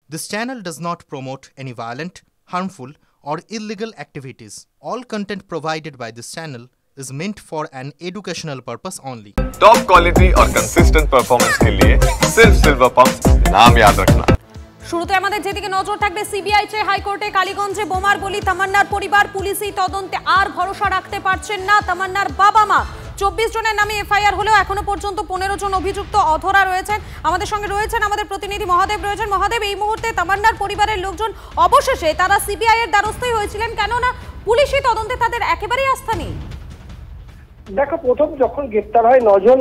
This channel does not promote any violent, harmful, or illegal activities. All content provided by this channel is meant for an educational purpose only. Top quality और consistent performance के लिए सिर्फ silver pump नाम याद रखना। শুরুতে আমাদের যেদিকে নজর থাকবে সিবিআই চেয়ে হাইকোর্টে কালীগঞ্জে বোমার বলি তামান্নার পরিবার পুলিশি তদন্তে আর ভরসা রাখতে পারছেন না তামান্নার বাবা মা 24 জনের নামে এফআইআর হলেও এখনো পর্যন্ত 15 জন অভিযুক্ত অধরা রয়েছেন আমাদের সঙ্গে রয়েছেন আমাদের প্রতিনিধি মহাদেব রয়েছেন মহাদেব এই মুহূর্তে তামান্নার পরিবারের লোকজন অবশেষে তারা সিবিআই এর দ্বারস্থই হয়েছিলেন কেন না পুলিশি তদন্তে তাদের একেবারেই আস্থা নেই দেখো প্রথম যখন গ্রেফতার হয় 9 জন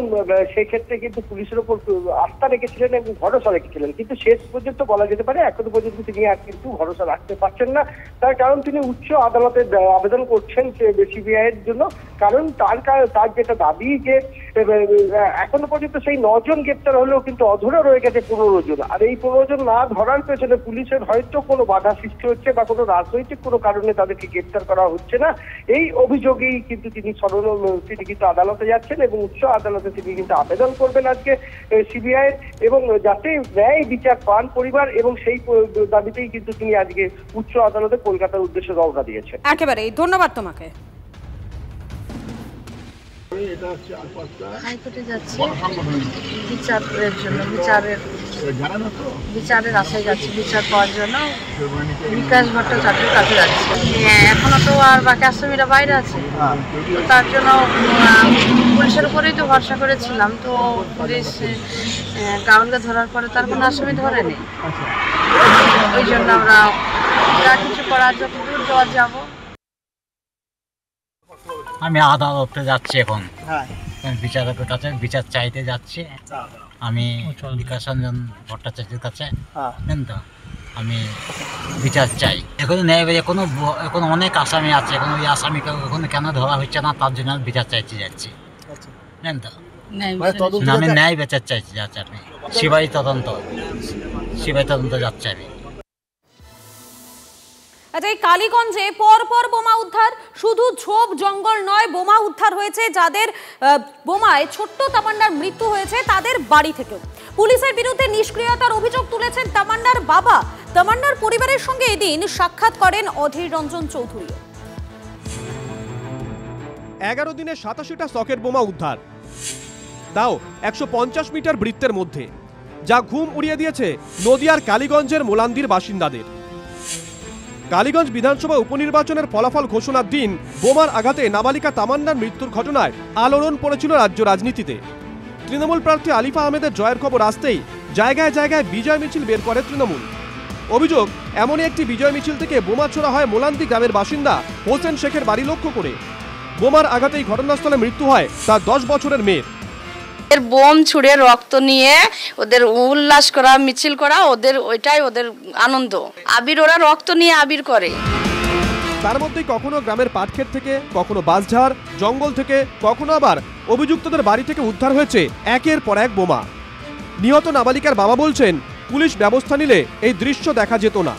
সেই ক্ষেত্রে কিন্তু পুলিশের উপর আস্থা রেখেছিলেন এবং ভরসা রেখেছিলেন কিন্তু শেষ পর্যন্ত বলা যেতে পারে এখনো পর্যন্ত তিনি আর কিন্তু ভরসা রাখতে পারছেন না তার কারণ তিনি উচ্চ আদালতে আবেদন করছেন সিবিআই এর জন্য কারণ তার যেটা দাবি যে এখনো পর্যন্ত সেই 9 জন গ্রেফতার হলেও কিন্তু অধরা রয়ে গেছে 15 জন আর এই 15 জন না ধরার পেছনে পুলিশের হয়তো কোনো বাধা সৃষ্টি হচ্ছে বা কোনো রাজনৈতিক কোনো কারণে তাদেরকে গ্রেফতার করা হচ্ছে না এই অভিযোগেই কিন্তু তিনি তিনি কিন্তু আদালতে যাচ্ছেন এবং উচ্চ আদালতে তিনি কিন্তু আবেদন করবেন আজকে সিবিআই এবং যাতে ন্যায় বিচার পান পরিবার এবং সেই দাবিতেই কিন্তু তিনি আজকে উচ্চ আদালতে কলকাতার উদ্দেশ্যে রওনা দিয়েছেন একেবারেই ধন্যবাদ তোমাকে হাইকোর্টে যাচ্ছি বিচারের জন্য বিচারের আশায় যাচ্ছি বিচার পাওয়ার জন্য বিকাশ ভট্টাচার্যের কাছে যাচ্ছি এখনো তো আর বাকি আসামিরা বাইরে আছে তো তার জন্য পুলিশের উপরেই তো ভরসা করেছিলাম তো পুলিশ গাউনকে ধরার পরে তার কোনো আসামি ধরেনি ওই জন্য আমরা যা কিছু করার যতদূর যাবো আমি আদালতে যাচ্ছি এখন বিচারকের কাছে বিচার চাইতে যাচ্ছি আমি বিকাশ রঞ্জন ভট্টাচার্যের কাছে তো আমি বিচার চাই এখন ন্যায় এখনো অনেক আসামি আছে এখন ওই আসামিকে ওখানে কেন ধরা হচ্ছে না তার জন্য বিচার চাইতে যাচ্ছি জানেন তো আমি ন্যায় বিচার চাইতে যাচ্ছি আমি সিবিআই তদন্ত যাচ্ছে আমি আচ্ছা এই কালীগঞ্জে পরপর বোমা উদ্ধার শুধু ঝোপ জঙ্গল নয় বোমা উদ্ধার হয়েছে যাদের বোমায় ছোট্ট তামান্নার মৃত্যু হয়েছে তাদের বাড়ি থেকেও পুলিশের বিরুদ্ধে নিষ্ক্রিয়তার অভিযোগ তুলেছেন তামান্নার বাবা তামান্নার পরিবারের সঙ্গে এদিন সাক্ষাৎ করেন অধীর রঞ্জন চৌধুরী 11 দিনে 87টা সকেট বোমা উদ্ধার তাও 150 মিটার বৃত্তের মধ্যে যা ঘুম উড়িয়ে দিয়েছে নদিয়ার কালীগঞ্জের মোলান্দির বাসিন্দাদের কালীগঞ্জ বিধানসভা উপনির্বাচনের ফলাফল ঘোষণার দিন বোমার আঘাতে নাবালিকা তামান্নার মৃত্যুর ঘটনায় আলোড়ন পড়েছিল রাজ্য রাজনীতিতে তৃণমূল প্রার্থী আলিফা আহমেদের জয়ের খবর আসতেই জায়গায় জায়গায় বিজয় মিছিল বের করে তৃণমূল অভিযোগ এমনই একটি বিজয় মিছিল থেকে বোমা ছোড়া হয় মোলান্দি গ্রামের বাসিন্দা হোসেন শেখের বাড়ি লক্ষ্য করে বোমার আঘাতেই ঘটনাস্থলে মৃত্যু হয় তার 10 বছরের মেয়ের বোম ছুঁড়ে রক্ত নিয়ে ওদের উল্লাস করা মিছিল করা ওইটাই ওদের আনন্দ আবির ওরা রক্ত নিয়ে আবির করে তার মধ্যেই কখনো গ্রামের পাটক্ষেত থেকে কখনো বাঁশঝাড় জঙ্গল থেকে কখনো আবার অভিযুক্তদের বাড়ি থেকে উদ্ধার হয়েছে একের পর এক বোমা নিহত নাবালিকার বাবা বলছেন পুলিশ ব্যবস্থা নিলে এই দৃশ্য দেখা যেত না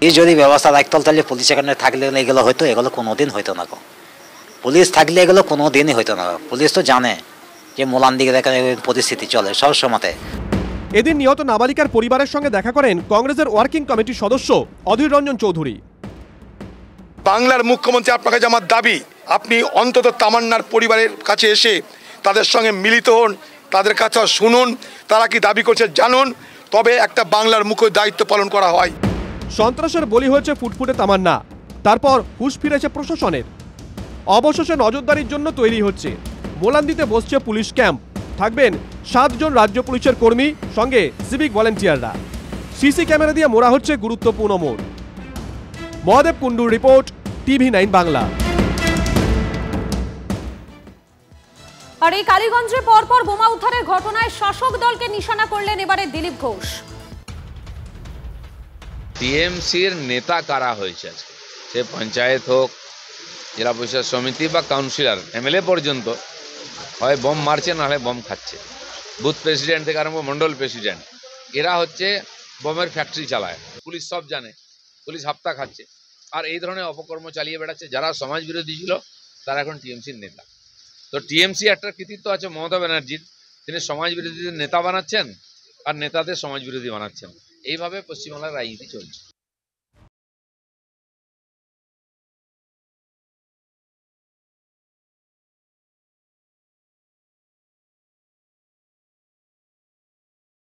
এই যদি ব্যবস্থা রাখতো তাহলে পুলিশ এখানে থাকলে এগুলো হয়তো এগুলো কোনোদিন হইতো না পুলিশ থাকলে এগুলো কোনোদিনই হইতো না পুলিশ তো জানে যে মোলান্দিকে দেখা পরিস্থিতি চলে সব সময়তে এদিন নিহত নাবালিকার পরিবারের সঙ্গে দেখা করেন কংগ্রেসের ওয়ার্কিং কমিটির সদস্য অধীর রঞ্জন চৌধুরী বাংলার মুখ্যমন্ত্রী আপনার কাছে আমার দাবি আপনি অন্তত তামান্নার পরিবারের কাছে এসে তাদের সঙ্গে মিলিত হন তাদের কাছে শুনুন তারা কি দাবি করছে জানুন তবে একটা বাংলার মুখ্য দায়িত্ব পালন করা হয় সন্ত্রাসের বলি হয়েছে ফুটফুটে তামান্না তারপর হুঁশ ফিরেছে প্রশাসনের অবশেষে নজরদারির জন্য তৈরি হচ্ছে মোলান্দিতে বসছে পুলিশ ক্যাম্প থাকবেন 7 জন রাজ্য পুলিশের কর্মী সঙ্গে সিভিক ভলেন্টিয়াররা সিসি ক্যামেরা দিয়ে মোড়া হচ্ছে গুরুত্বপূর্ণ মোড় মহাদেব কুন্ডুর রিপোর্ট TV9 বাংলা আর এই কালীগঞ্জে পরপর বোমা উদ্ধারের ঘটনায় শাসক দলকে নিশানা করলেন এবারে দিলীপ ঘোষ টিএমসির নেতা কারা হয়েছে আজকে সে পঞ্চায়েত হোক জেলা পরিষদ সমিতি বা কাউন্সিলর এমএলএ পর্যন্ত হয় বম মারছে না হলে বম খাচ্ছে বুথ প্রেসিডেন্ট থেকে আরম্ভ মন্ডল প্রেসিডেন্ট এরা হচ্ছে বমের ফ্যাক্টরি চালায় পুলিশ সব জানে পুলিশ হাপ্তা খাচ্ছে আর এই ধরনের অপকর্ম চালিয়ে বেড়াচ্ছে যারা সমাজ বিরোধী ছিল তারা এখন টিএমসির নেতা তো টিএমসি একটা কৃতিত্ব আছে মমতা ব্যানার্জির তিনি সমাজ বিরোধীদের নেতা বানাচ্ছেন আর নেতাদের সমাজ বিরোধী বানাচ্ছেন এইভাবে পশ্চিমবাংলার রাজনীতি চলছে।